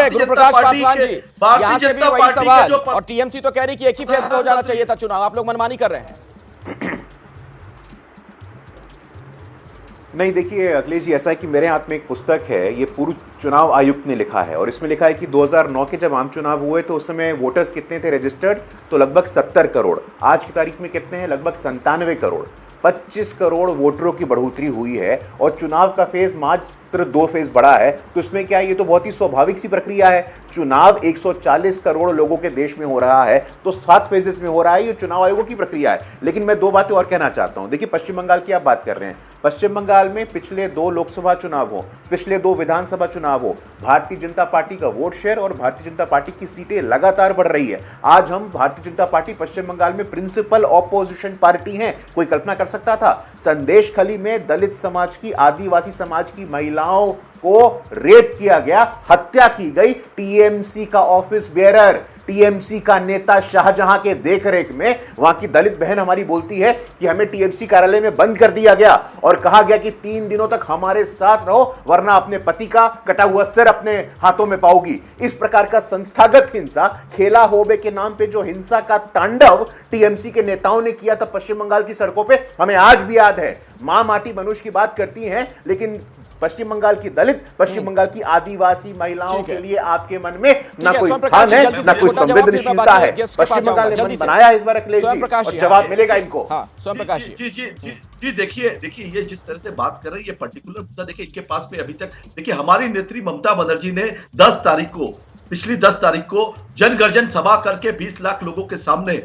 है गुरु प्रकाश पासवान जी, यहाँ से भी वही सवाल, और टीएमसी तो कह रही कि एक ही फेज में हो जाना चाहिए था चुनाव, आप लोग मनमानी कर रहे हैं। नहीं, देखिए अखिलेश जी, ऐसा है कि मेरे हाथ में एक पुस्तक है, ये पूर्व चुनाव आयुक्त ने लिखा है, और इसमें लिखा है कि 2009 के जब आम चुनाव हुए तो उस समय वोटर्स कितने थे रजिस्टर्ड, तो लगभग 70 करोड़। आज की तारीख में कितने हैं? लगभग 97 करोड़। 25 करोड़ वोटरों की बढ़ोतरी हुई है, और चुनाव का फेज मात्र 2 फेज बढ़ा है। तो इसमें क्या है, ये तो बहुत ही स्वाभाविक सी प्रक्रिया है। चुनाव 140 करोड़ लोगों के देश में हो रहा है, तो 7 फेजेस में हो रहा है, ये चुनाव आयोगों की प्रक्रिया है। लेकिन मैं 2 बातें और कहना चाहता हूं। देखिए, पश्चिम बंगाल की आप बात कर रहे हैं, पश्चिम बंगाल में पिछले 2 लोकसभा चुनाव हो, पिछले 2 विधानसभा चुनाव हो, भारतीय जनता पार्टी का वोट शेयर और भारतीय जनता पार्टी की सीटें लगातार बढ़ रही है। आज हम भारतीय जनता पार्टी पश्चिम बंगाल में प्रिंसिपल ऑपोजिशन पार्टी हैं। कोई कल्पना कर सकता था? संदेश खली में दलित समाज की, आदिवासी समाज की महिलाओं को रेप किया गया, हत्या की गई। टीएमसी का ऑफिस बेयरर, टीएमसी का नेता शाहजहां के देखरेख में वहां की दलित बहन हमारी बोलती है कि हमें टीएमसी कार्यालय में बंद कर दिया गया और कहा गया कि 3 दिनों तक हमारे साथ रहो, वरना अपने पति का कटा हुआ सिर अपने हाथों में पाओगी। इस प्रकार का संस्थागत हिंसा, खेला होबे के नाम पे जो हिंसा का तांडव टीएमसी के नेताओं ने किया था पश्चिम बंगाल की सड़कों पे, हमें आज भी याद है। मां माटी मनुष्य की बात करती हैं, लेकिन पश्चिम बंगाल की दलित, पश्चिम बंगाल की आदिवासी महिलाओं के लिए आपके मन में ना कोई स्थान है, ना कोई संवेदनशीलता है। पश्चिम बंगाल ने मन बनाया इस बार अखिलेश जी, और जवाब मिलेगा इनको। स्वयं प्रकाश जी, देखिए ये जिस तरह से बात कर रहे हैं, ये पर्टिकुलर मुद्दा देखिए इनके पास में अभी तक, देखिए हमारी नेत्री ममता बनर्जी ने 10 तारीख को, पिछली 10 तारीख को जनगर्जन सभा करके 20 लाख लोगों के सामने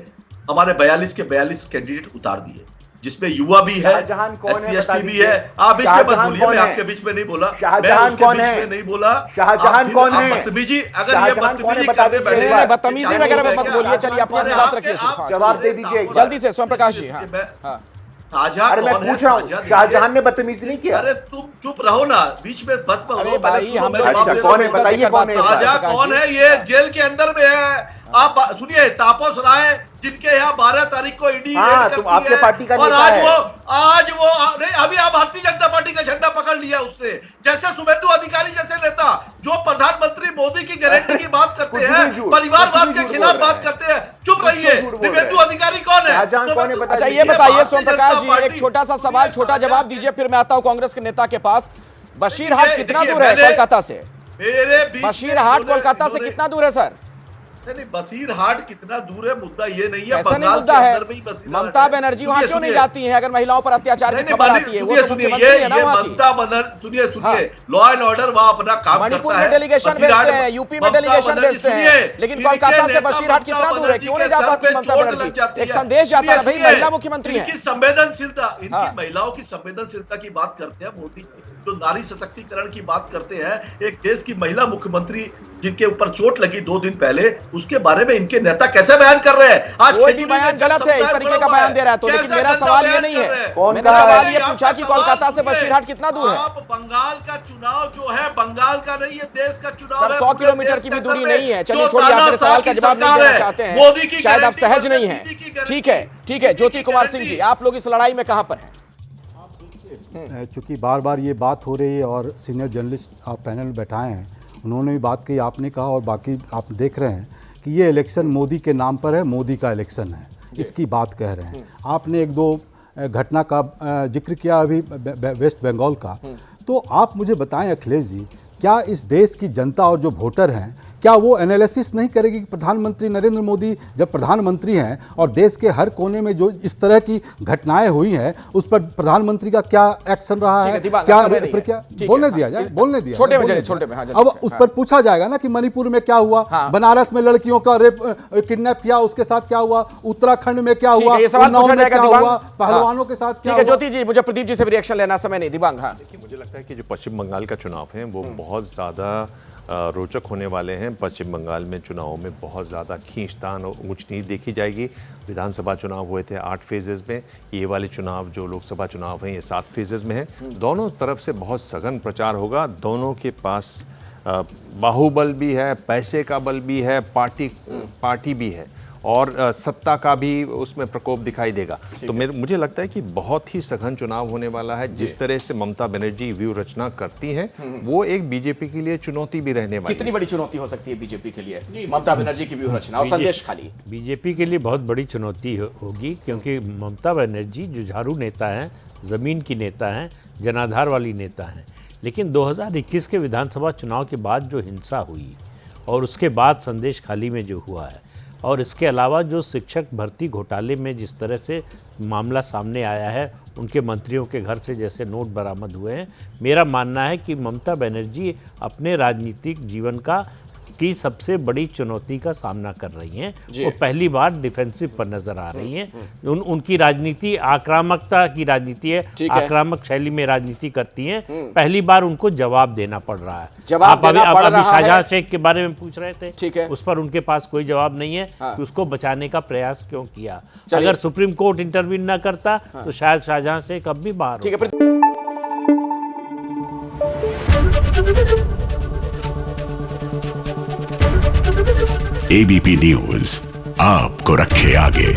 हमारे 42 के 42 कैंडिडेट उतार दिए, जिसमें युवा भी है, SC/ST भी है। आप बीच में मत बोलिए, मैं आपके बीच में नहीं बोला, शाहजहां कौन है? नहीं बोला। शाहजहां कौन है? बदतमीजी, अगर ये बदतमीजी करने बैठे, बदतमीजी वगैरह में मत बोलिए। चलिए अपनी बात रखिए, जवाब दे दीजिए जल्दी से स्वयं प्रकाश जी। अरे मैं पूछ रहा हूँ, शाहजहां ने बदतमीजी नहीं किया? अरे तुम चुप रहो ना, बीच में बत कौन है? बताइए कौन है? शाहजहां कौन है? ये जेल के अंदर में है। आप सुनिए, तापस राय जिनके यहाँ 12 तारीख को ईडी आपके पार्टी का और नेता है। आज वो नहीं, अभी आप भारतीय जनता पार्टी का झंडा पकड़ लिया उसने। जैसे शुभेंदु अधिकारी जैसे नेता जो प्रधानमंत्री मोदी की गारंटी की बात करते हैं, परिवारवाद के खिलाफ बात करते हैं, चुप रहिए। शुभेंदु अधिकारी कौन है? अच्छा ये बताइए स्वयं प्रकाश जी, एक छोटा सा सवाल, छोटा जवाब दीजिए, फिर मैं आता हूँ कांग्रेस के नेता के पास। बशीरहाट कितना दूर है कोलकाता से? बशीरहाट कोलकाता से कितना दूर है सर? नहीं, बशीरहाट कितना दूर है मुद्दा ये नहीं है। ऐसा नहीं मुद्दा है। ममता बनर्जी वहां क्यों नहीं जाती है अगर महिलाओं पर अत्याचार की खबर आती है? वो तो मुख्यमंत्री है ना वहां की। सुनिए, लॉ एंड ऑर्डर वहां अपना काम मणिपुर में डेलीगेशन भेजते हैं, यूपी में डेलीगेशन भेजते हैं, लेकिन कोलकाता से बशीरहाट कितना दूर है? क्यों नहीं जा पाती ममता बनर्जी? एक संदेश जाता है भाई, महिला मुख्यमंत्री है। संवेदनशीलता, इनकी महिलाओं की संवेदनशीलता की बात करते हैं मोदी, जो नारी सशक्तिकरण की बात करते हैं। एक देश की महिला मुख्यमंत्री जिनके ऊपर चोट लगी 2 दिन पहले, उसके बारे में इनके नेता कैसे बयान कर रहे हैं? आज कोई भी बयान गलत है, इस तरीके का बयान दे रहा है तो। लेकिन मेरा सवाल ये नहीं है, मेरा सवाल ये पूछा कि कोलकाता से बशीरहाट कितना दूर है? आप बंगाल का चुनाव जो है, बंगाल का नहीं, ये देश का चुनाव है। 100 किलोमीटर की भी दूरी नहीं है। चलिए छोड़िए, आप मेरे सवाल का जवाब नहीं देना चाहते हैं, शायद आप सहज नहीं है। ठीक है, ज्योति कुमार सिंह जी, आप लोग इस लड़ाई में कहां पर हैं? चूंकि बार बार ये बात हो रही है और सीनियर जर्नलिस्ट आप पैनल में बैठाए हैं, उन्होंने भी बात कही, आपने कहा, और बाकी आप देख रहे हैं कि ये इलेक्शन मोदी के नाम पर है, मोदी का इलेक्शन है, इसकी बात कह रहे हैं। आपने 1-2 घटना का जिक्र किया अभी वेस्ट बंगाल का, तो आप मुझे बताएं अखिलेश जी, क्या इस देश की जनता और जो वोटर हैं, क्या वो एनालिसिस नहीं करेगी कि प्रधानमंत्री नरेंद्र मोदी जब प्रधानमंत्री हैं और देश के हर कोने में जो इस तरह की घटनाएं हुई हैं उस पर प्रधानमंत्री का क्या एक्शन रहा है? क्या बोलने दिया जाए, बोलने दिया छोटे में अब उस पर पूछा जाएगा ना कि मणिपुर में क्या हुआ, बनारस में लड़कियों का रेप किडनैप किया, उसके साथ क्या हुआ, उत्तराखंड में क्या हुआ, पहलवानों के साथ क्या हुआ। ज्योति जी, मुझे प्रदीप जी से भी रिएक्शन लेना, समय नहीं। दिव्यांग, देखिए मुझे लगता है कि जो पश्चिम बंगाल का चुनाव है वो बहुत ज़्यादा रोचक होने वाले हैं। पश्चिम बंगाल में चुनावों में बहुत ज़्यादा खींचतान और ऊंच नीच देखी जाएगी। विधानसभा चुनाव हुए थे 8 फेजेस में, ये वाले चुनाव जो लोकसभा चुनाव हैं ये 7 फेजेस में हैं। दोनों तरफ से बहुत सघन प्रचार होगा। दोनों के पास बाहुबल भी है, पैसे का बल भी है, पार्टी भी है, और सत्ता का भी उसमें प्रकोप दिखाई देगा। तो मुझे लगता है कि बहुत ही सघन चुनाव होने वाला है। जिस तरह से ममता बनर्जी व्यूह रचना करती हैं, वो एक बीजेपी के लिए चुनौती भी रहने वाली है। कितनी बड़ी चुनौती हो सकती है बीजेपी के लिए ममता बनर्जी की व्यूह रचना और संदेश खाली? बीजेपी के लिए बहुत बड़ी चुनौती होगी, क्योंकि ममता बनर्जी जुझारू नेता हैं, ज़मीन की नेता हैं, जनाधार वाली नेता हैं। लेकिन 2021 के विधानसभा चुनाव के बाद जो हिंसा हुई और उसके बाद संदेश खाली में जो हुआ है, और इसके अलावा जो शिक्षक भर्ती घोटाले में जिस तरह से मामला सामने आया है, उनके मंत्रियों के घर से जैसे नोट बरामद हुए हैं, मेरा मानना है कि ममता बनर्जी अपने राजनीतिक जीवन की सबसे बड़ी चुनौती का सामना कर रही हैं। वो पहली बार डिफेंसिव पर नजर आ रही हैं। उनकी राजनीति आक्रामकता की राजनीति है, आक्रामक शैली में राजनीति करती हैं। पहली बार उनको जवाब देना पड़ रहा है। आप अभी शाहजहां शेख के बारे में पूछ रहे थे, ठीक है, उस पर उनके पास कोई जवाब नहीं है कि उसको बचाने का प्रयास क्यों किया। अगर सुप्रीम कोर्ट इंटरवीन ना करता तो शायद शाहजहां शेख अब भी बाहर होता। एबीपी न्यूज आपको रखे आगे।